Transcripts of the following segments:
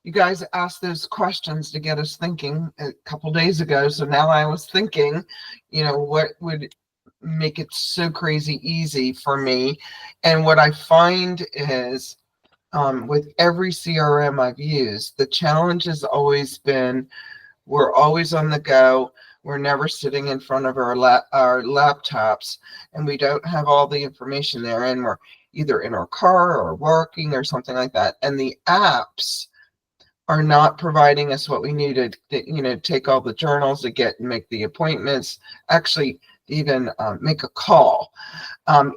you guys asked those questions to get us thinking a couple days ago. So now I was thinking, what would make it so crazy easy for me? And what I find is with every CRM I've used, the challenge has always been we're always on the go. We're never sitting in front of our laptops, and we don't have all the information there, and we're either in our car or working or something like that. And the apps are not providing us what we needed to, take all the journals to get and make the appointments, actually even make a call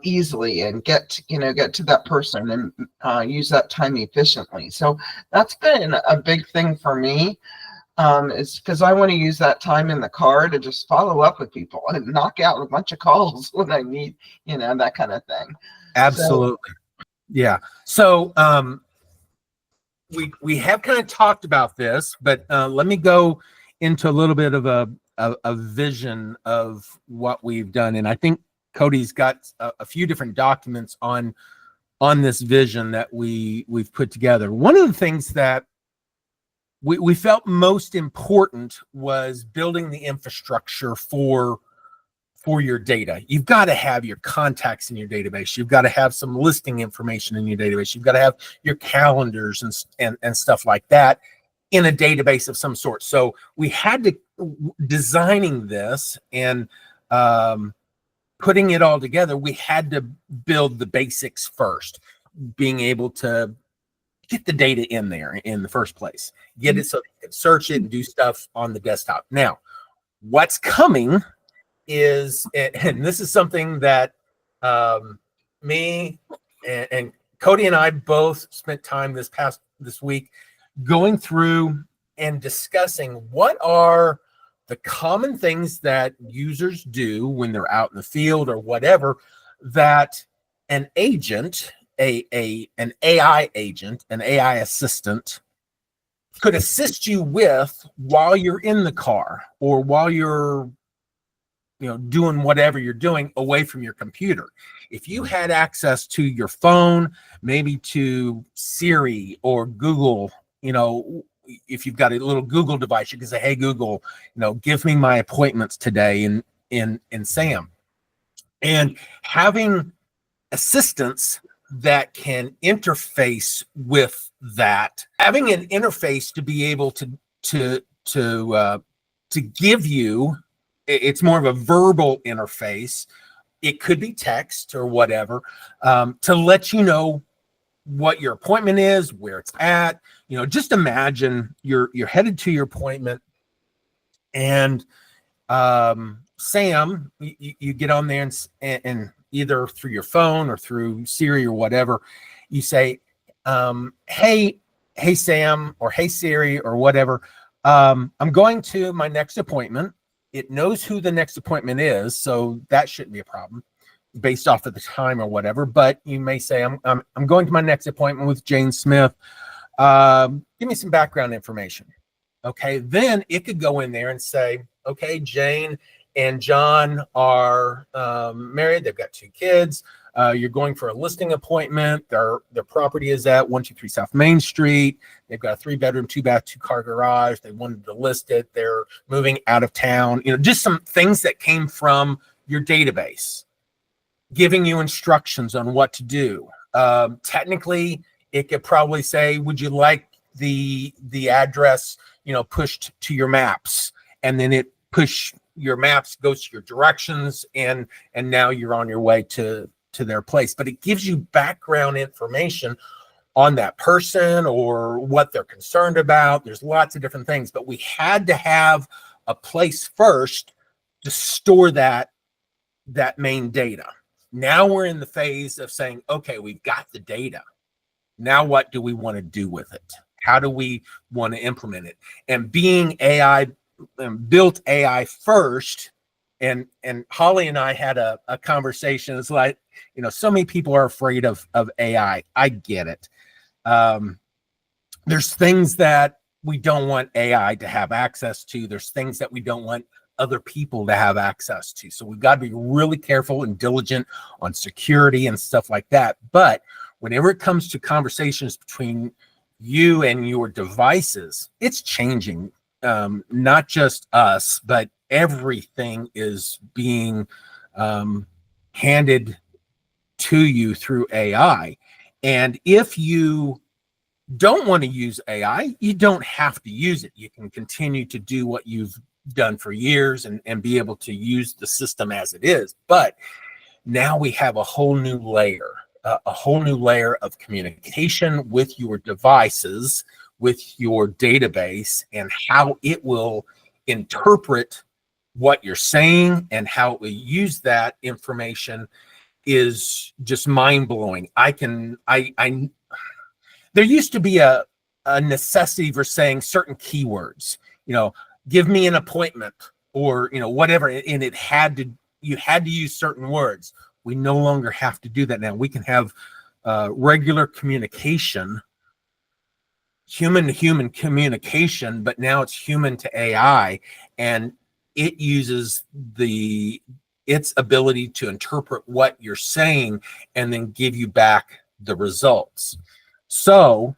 easily and get to that person and use that time efficiently. So that's been a big thing for me. Is because I want to use that time in the car to just follow up with people and knock out a bunch of calls when I need, that kind of thing. Absolutely. Yeah. So we have kind of talked about this, but let me go into a little bit of a vision of what we've done. And I think Cody's got a few different documents on this vision that we've put together. One of the things that we felt most important was building the infrastructure for your data. You've got to have your contacts in your database. You've got to have some listing information in your database. You've got to have your calendars and stuff like that in a database of some sort. So we had to, designing this and putting it all together, we had to build the basics first, being able to get the data in there in the first place, get it so you can search it and do stuff on the desktop. Now, what's coming is, and this is something that me and Cody and I both spent time this week going through and discussing what are the common things that users do when they're out in the field or whatever, that an agent, an AI agent, an AI assistant could assist you with while you're in the car or while you're doing whatever you're doing away from your computer. If you had access to your phone, maybe to Siri or Google, if you've got a little Google device, you can say, hey, Google, give me my appointments today in Sam. And having assistants that can interface with that, having an interface to be able to give you, it's more of a verbal interface. It could be text or whatever, to let you know what your appointment is, where it's at. Just imagine you're headed to your appointment, and Sam, you get on there and either through your phone or through Siri or whatever, you say, hey Sam, or hey Siri or whatever, I'm going to my next appointment. It knows who the next appointment is, so that shouldn't be a problem based off of the time or whatever. But you may say, I'm going to my next appointment with Jane Smith. Give me some background information. Okay, then it could go in there and say, okay, Jane and John are married. They've got 2 kids. You're going for a listing appointment. Their property is at 123 South Main Street. They've got a 3-bedroom, 2-bath, 2-car garage. They wanted to list it. They're moving out of town. Just some things that came from your database, giving you instructions on what to do. Technically, it could probably say, would you like the address, pushed to your maps? And then it your maps goes to your directions, and now you're on your way to their place. But it gives you background information on that person or what they're concerned about. There's lots of different things, but we had to have a place first to store that main data. Now we're in the phase of saying, okay, we've got the data. Now what do we want to do with it? How do we want to implement it? And being AI, built AI first, and Holly and I had a conversation. It's like, so many people are afraid of AI. I get it. There's things that we don't want AI to have access to. There's things that we don't want other people to have access to. So we've got to be really careful and diligent on security and stuff like that. But whenever it comes to conversations between you and your devices, it's changing. Not just us, but everything is being handed to you through AI. And if you don't want to use AI, you don't have to use it. You can continue to do what you've done for years and be able to use the system as it is. But now we have a whole new layer, of communication with your devices, with your database, and how it will interpret what you're saying and how it will use that information is just mind-blowing. There used to be a necessity for saying certain keywords, give me an appointment or, whatever. And you had to use certain words. We no longer have to do that now. We can have regular communication, human to human communication, but now it's human to AI, and it uses its ability to interpret what you're saying and then give you back the results. So,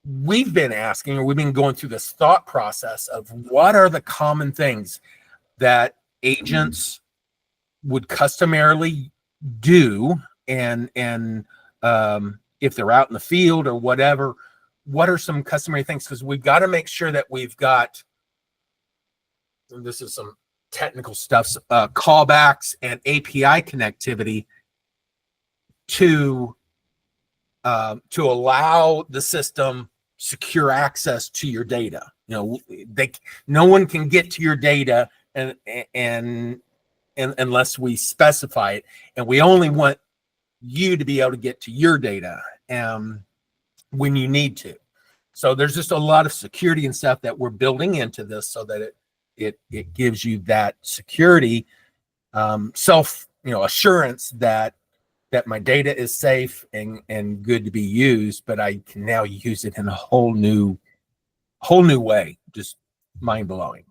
we've been asking, or we've been going through this thought process of what are the common things that agents would customarily do, and if they're out in the field or whatever, what are some customary things? Because we've got to make sure that we've got, and this is some technical stuff, callbacks and API connectivity to allow the system secure access to your data. No one can get to your data and unless we specify it, and we only want you to be able to get to your data when you need to. So there's just a lot of security and stuff that we're building into this so that it gives you that security, assurance that my data is safe and good to be used, but I can now use it in a whole new way. Just mind blowing.